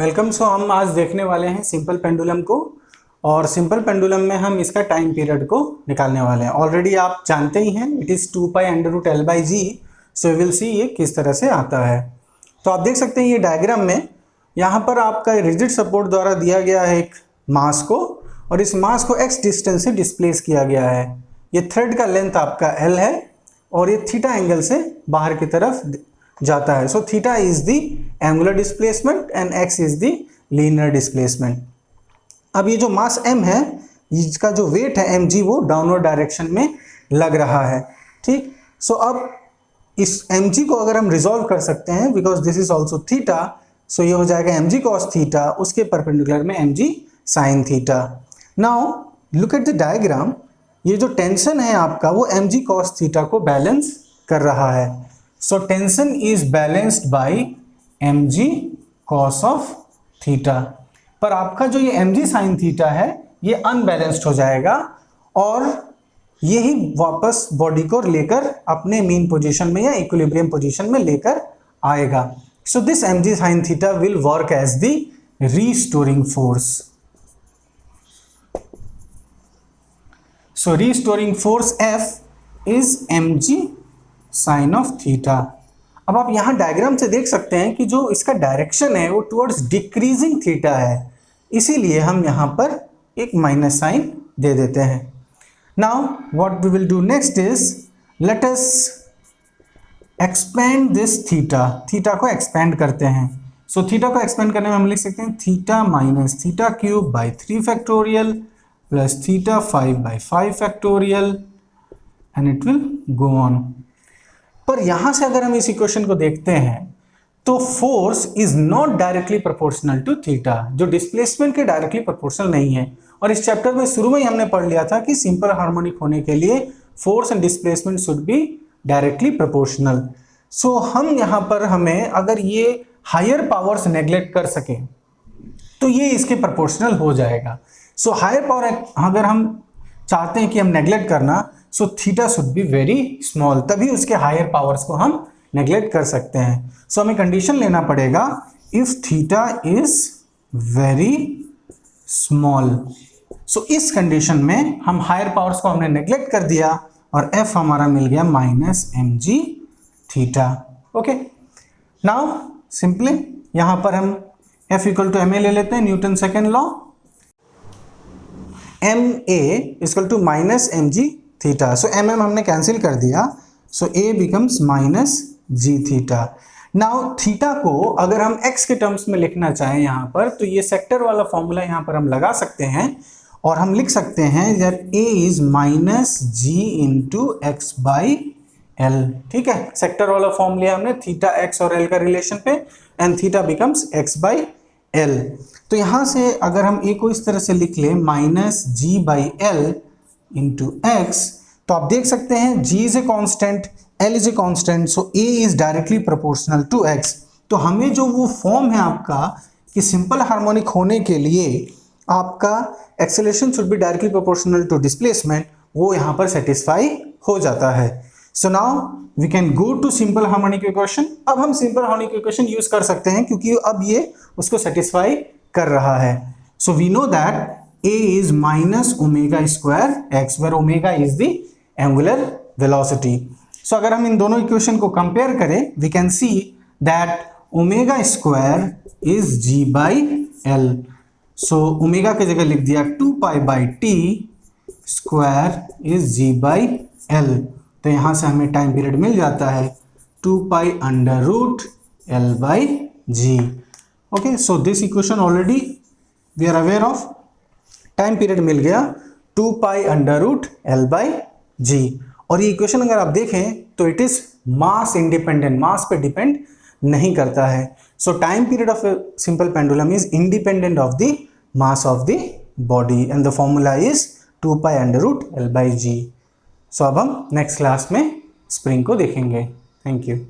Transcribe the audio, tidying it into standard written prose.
Welcome. सो हम आज देखने वाले हैं सिंपल पेंडुलम को, और सिंपल पेंडुलम में हम इसका टाइम पीरियड को निकालने वाले हैं। ऑलरेडी आप जानते ही हैं, it is 2π√L/g। So we will see ये किस तरह से आता है। तो आप देख सकते हैं ये डायग्राम में, यहाँ पर आपका रिजिड सपोर्ट द्वारा दिया गया है एक मास को, और इस मास को x डिस्टेंस से डिस्प्लेस किया गया है। ये थ्रेड का लेंथ आपका L है और ये थीटा एंगल से बाहर की तरफ जाता है। So theta is the angular displacement and x is the linear displacement. अब ये जो मास m है, इसका जो वेट है mg, वो डाउनवर्ड डायरेक्शन में लग रहा है। ठीक, सो अब इस mg को अगर हम रिजॉल्व कर सकते हैं, because this is also theta, so ये हो जाएगा mg cos थीटा, उसके परपेंडिकुलर में mg sin theta. Now look at the diagram. ये जो टेंशन है आपका, वो mg cos थीटा को बैलेंस कर रहा है। So tension is balanced by mg cos of theta. पर आपका जो ये mg sin थीटा है, ये अनबैलेंस्ड हो जाएगा और यही वापस बॉडी को लेकर अपने मीन पोजीशन में या इक्विलिब्रियम पोजीशन में लेकर आएगा। So this mg sin theta will work as the restoring force. So restoring force F is mg sine of theta. अब आप यहाँ डायग्राम से देख सकते हैं कि जो इसका डायरेक्शन है वो टुवर्ड्स डिक्रीजिंग थीटा है, इसीलिए हम यहाँ पर एक माइनस साइन दे देते हैं। Now what we will do next is, let us expand this theta. Theta को एक्सपेंड करते हैं। सो थीटा को एक्सपेंड करने में हम लिख सकते हैं theta minus theta cube by 3 factorial plus theta 5 by 5 factorial and it will go on. पर यहां से अगर हम इस इक्वेशन को देखते हैं तो force is not directly proportional to theta, जो डिस्प्लेसमेंट के डायरेक्टली प्रोपोर्शनल नहीं है। और इस चैप्टर में शुरू में ही हमने पढ़ लिया था कि सिंपल हार्मोनिक होने के लिए force and displacement should be directly proportional. So हम यहां पर हमें अगर ये हायर पावर्स नेग्लेक्ट कर सके तो ये इसके प्रोपोर्शनल हो जाएगा। सो हायर पावर अगर हम चाहते हैं कि हम नेग्लेक्ट करना, so theta should be very small, तभी उसके हायर पावर्स को हम नेग्लेक्ट कर सकते हैं। सो हमें कंडीशन लेना पड़ेगा, if theta is very small. So इस कंडीशन में हम हायर पावर्स को हमने नेग्लेक्ट कर दिया और f हमारा मिल गया minus mg theta. Okay, now simply यहां पर हम F इक्वल टू ma ले लेते हैं, Newton second law. ma equal to minus mg theta. So mm हमने कैंसिल कर दिया, so a becomes minus g theta. Now theta को अगर हम x के टर्म्स में लिखना चाहें यहाँ पर, तो ये सेक्टर वाला फॉर्मूला यहाँ पर हम लगा सकते हैं और हम लिख सकते हैं that a is minus g into x by L. ठीक है, सेक्टर वाला फॉर्म लिया हमने थीटा x और l का रिलेशन पे, and theta becomes x by L. तो यहाँ से अगर हम a को इस तरह से लिख लें minus g by L into X, तो आप देख सकते हैं g is a constant, l is a constant, so a is directly proportional to x। तो हमें जो वो फॉर्म है आपका कि सिंपल हार्मोनिक होने के लिए आपका acceleration should be directly proportional to displacement, वो यहाँ पर सेटिस्फाई हो जाता है। So now we can go to simple harmonic equation. अब हम सिंपल हार्मोनिक इक्वेशन यूज कर सकते हैं क्योंकि अब ये उसको सेटिस्फाई कर रहा है। So we know that a is minus omega square x, where omega is the angular velocity. So अगर हम इन दोनों इक्वेशन को कंपेयर करें, we can see that omega square is g by l. So omega की जगह लिख दिया 2 pi by t square is g by l. तो यहाँ से हमें टाइम पीरियड मिल जाता है 2 pi under root l by g. Okay, so this equation already we are aware of. Time period मिल गया 2 pi under root L by g. और ये इक्वेशन अगर आप देखें तो it is mass independent, mass पे डिपेंड नहीं करता है। So time period of simple pendulum is independent of the mass of the body and the formula is 2 pi under root L by g. सो अब हम नेक्स्ट क्लास में spring को देखेंगे। Thank you.